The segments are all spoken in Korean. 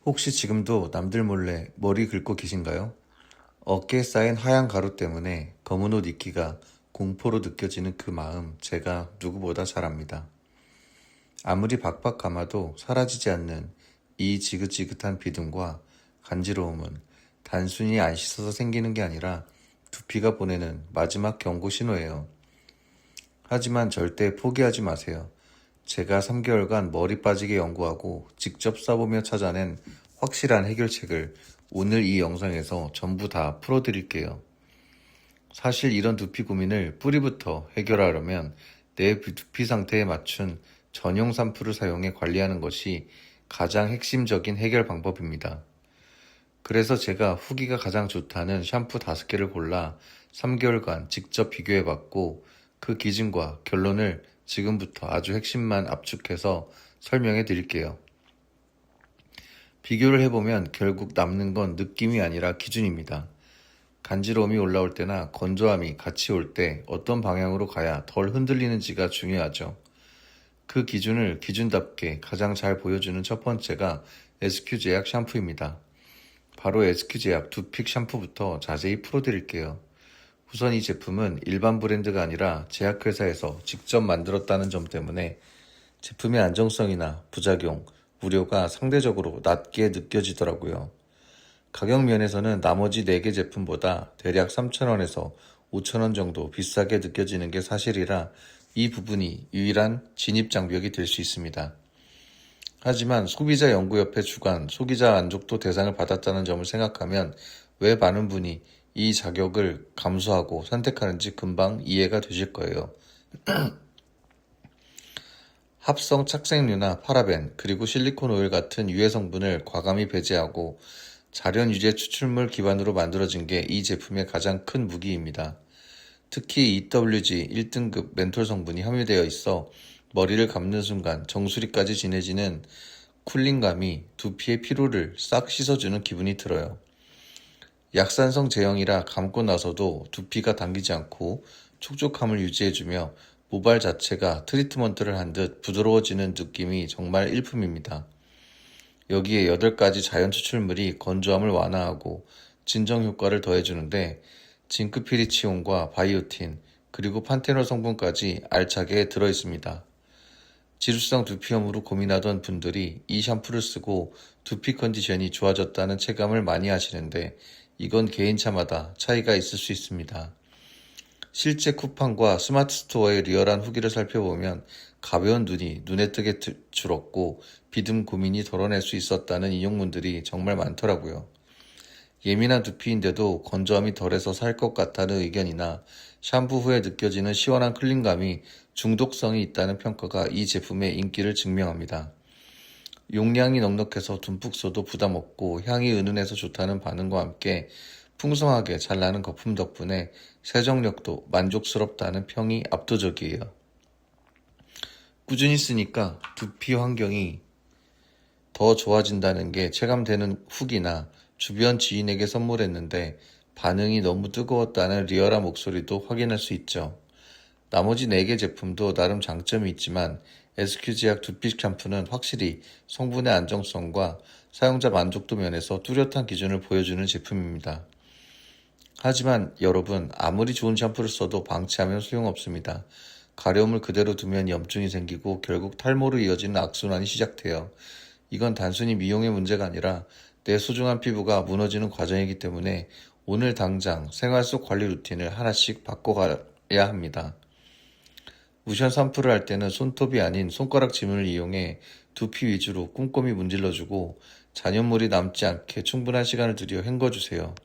혹시 지금도 남들 몰래 머리 긁고 계신가요? 어깨에 쌓인 하얀 가루 때문에 검은 옷 입기가 공포로 느껴지는 그 마음 제가 누구보다 잘 압니다. 아무리 박박 감아도 사라지지 않는 이 지긋지긋한 비듬과 간지러움은 단순히 안 씻어서 생기는 게 아니라 두피가 보내는 마지막 경고 신호예요. 하지만 절대 포기하지 마세요. 제가 3개월간 머리 빠지게 연구하고 직접 써보며 찾아낸 확실한 해결책을 오늘 이 영상에서 전부 다 풀어드릴게요. 사실 이런 두피 고민을 뿌리부터 해결하려면 내 두피 상태에 맞춘 전용 샴푸를 사용해 관리하는 것이 가장 핵심적인 해결 방법입니다. 그래서 제가 후기가 가장 좋다는 샴푸 5개를 골라 3개월간 직접 비교해봤고 그 기준과 결론을 지금부터 아주 핵심만 압축해서 설명해 드릴게요. 비교를 해보면 결국 남는 건 느낌이 아니라 기준입니다. 간지러움이 올라올 때나 건조함이 같이 올 때 어떤 방향으로 가야 덜 흔들리는지가 중요하죠. 그 기준을 기준답게 가장 잘 보여주는 첫 번째가 SQ제약 샴푸입니다. 바로 SQ제약 두픽 샴푸부터 자세히 풀어드릴게요. 우선 이 제품은 일반 브랜드가 아니라 제약회사에서 직접 만들었다는 점 때문에 제품의 안정성이나 부작용, 무료가 상대적으로 낮게 느껴지더라고요. 가격 면에서는 나머지 4개 제품보다 대략 3,000원에서 5,000원 정도 비싸게 느껴지는 게 사실이라 이 부분이 유일한 진입장벽이 될 수 있습니다. 하지만 소비자연구협회 주관 소비자 만족도 대상을 받았다는 점을 생각하면 왜 많은 분이 이 자격을 감수하고 선택하는지 금방 이해가 되실 거예요. 합성 착색류나 파라벤, 그리고 실리콘 오일 같은 유해 성분을 과감히 배제하고 자연 유제 추출물 기반으로 만들어진 게 이 제품의 가장 큰 무기입니다. 특히 EWG 1등급 멘톨 성분이 함유되어 있어 머리를 감는 순간 정수리까지 진해지는 쿨링감이 두피의 피로를 싹 씻어주는 기분이 들어요. 약산성 제형이라 감고 나서도 두피가 당기지 않고 촉촉함을 유지해주며 모발 자체가 트리트먼트를 한 듯 부드러워지는 느낌이 정말 일품입니다. 여기에 8가지 자연 추출물이 건조함을 완화하고 진정 효과를 더해주는데 징크피리치온과 바이오틴, 그리고 판테놀 성분까지 알차게 들어있습니다. 지루성 두피염으로 고민하던 분들이 이 샴푸를 쓰고 두피 컨디션이 좋아졌다는 체감을 많이 하시는데 이건 개인차마다 차이가 있을 수 있습니다. 실제 쿠팡과 스마트 스토어의 리얼한 후기를 살펴보면 가벼운 눈이 눈에 뜨게 줄었고 비듬 고민이 덜어낼 수 있었다는 인용문들이 정말 많더라고요. 예민한 두피인데도 건조함이 덜해서 살 것 같다는 의견이나 샴푸 후에 느껴지는 시원한 클린감이 중독성이 있다는 평가가 이 제품의 인기를 증명합니다. 용량이 넉넉해서 듬뿍 써도 부담 없고 향이 은은해서 좋다는 반응과 함께 풍성하게 잘 나는 거품 덕분에 세정력도 만족스럽다는 평이 압도적이에요. 꾸준히 쓰니까 두피 환경이 더 좋아진다는 게 체감되는 후기나 주변 지인에게 선물했는데 반응이 너무 뜨거웠다는 리얼한 목소리도 확인할 수 있죠. 나머지 4개 제품도 나름 장점이 있지만 SQ제약 두피 샴푸는 확실히 성분의 안정성과 사용자 만족도 면에서 뚜렷한 기준을 보여주는 제품입니다. 하지만 여러분, 아무리 좋은 샴푸를 써도 방치하면 소용없습니다. 가려움을 그대로 두면 염증이 생기고 결국 탈모로 이어지는 악순환이 시작돼요. 이건 단순히 미용의 문제가 아니라 내 소중한 피부가 무너지는 과정이기 때문에 오늘 당장 생활 속 관리 루틴을 하나씩 바꿔가야 합니다. 무션 샴푸를 할 때는 손톱이 아닌 손가락 지문을 이용해 두피 위주로 꼼꼼히 문질러주고 잔여물이 남지 않게 충분한 시간을 들여 헹궈주세요.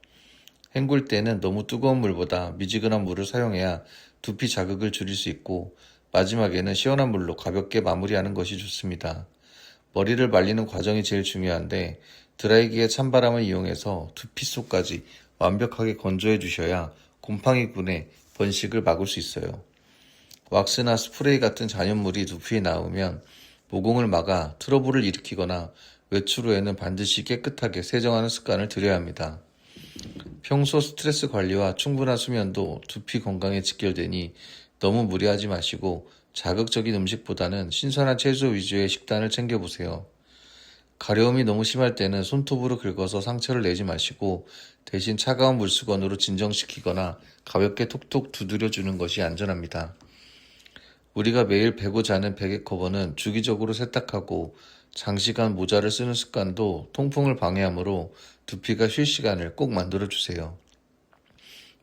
헹굴 때는 너무 뜨거운 물보다 미지근한 물을 사용해야 두피 자극을 줄일 수 있고 마지막에는 시원한 물로 가볍게 마무리하는 것이 좋습니다. 머리를 말리는 과정이 제일 중요한데 드라이기에 찬바람을 이용해서 두피 속까지 완벽하게 건조해 주셔야 곰팡이균의 번식을 막을 수 있어요. 왁스나 스프레이 같은 잔여물이 두피에 나오면 모공을 막아 트러블을 일으키거나 외출 후에는 반드시 깨끗하게 세정하는 습관을 들여야 합니다. 평소 스트레스 관리와 충분한 수면도 두피 건강에 직결되니 너무 무리하지 마시고 자극적인 음식보다는 신선한 채소 위주의 식단을 챙겨보세요. 가려움이 너무 심할 때는 손톱으로 긁어서 상처를 내지 마시고 대신 차가운 물수건으로 진정시키거나 가볍게 톡톡 두드려 주는 것이 안전합니다. 우리가 매일 베고 자는 베개 커버는 주기적으로 세탁하고 장시간 모자를 쓰는 습관도 통풍을 방해하므로 두피가 쉴 시간을 꼭 만들어 주세요.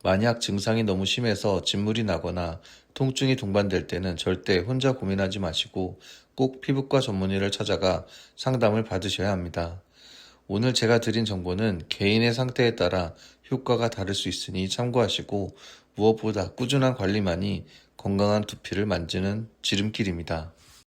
만약 증상이 너무 심해서 진물이 나거나 통증이 동반될 때는 절대 혼자 고민하지 마시고 꼭 피부과 전문의를 찾아가 상담을 받으셔야 합니다. 오늘 제가 드린 정보는 개인의 상태에 따라 효과가 다를 수 있으니 참고하시고 무엇보다 꾸준한 관리만이 건강한 두피를 만드는 지름길입니다.